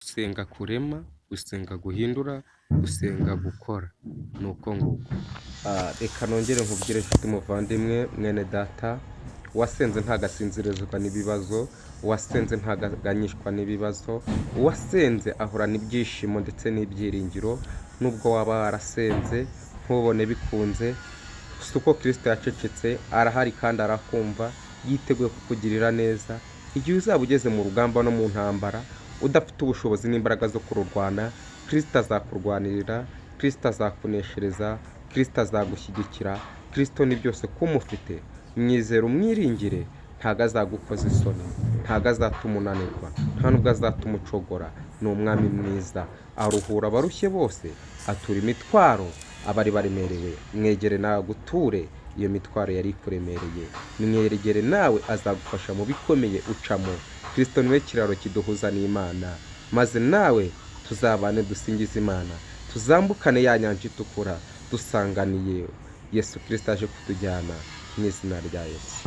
Gusenga kurema, gusenga guhindura, gusenga gukora, ni uko nguko. Reka nongere nkubwire nshuti muvandimwe, mwene data, uwasenze ntagasinzirezwa n'ibibazo, uwasenze ntaganyishwa n'ibibazo, uwasenze ahorana ibyishimo ndetse n'ibyiringiro, nubwo waba warasenze ntubone bikunze, si uko Kristo yacecetse, arahari kandi arakumva, yiteguye kukugirira neza. Igihe uzaba ugeze mu rugamba no mu ntambara, udafite ubushobozi n'imbaraga zo kururwana, Kristo azakurwanirira, Kristo azakuneshereza, Kristo azagushyigikira, Kristo ni byose kumufite. Mwizere umwiringire, ntago azagukoza isoni, ntago azatuma unanirwa, nta nubwo azatuma ucogora. Ni umwami mwiza, aruhura abarushye bose, atura imitwaro abari baremerewe. Mwegere nawe aguture iyo mitwaro yari ikuremereye, mwegere nawe azagufasha mu bikomeye ucamo. Kristo niwe kiraro kiduhuza n'Imana, maze nawe tuzabane dusingiza Imana, tuzambukane ya nyanja itukura dusanganiye Yesu Kristo aje kutujyana, mu izina rya Yesu.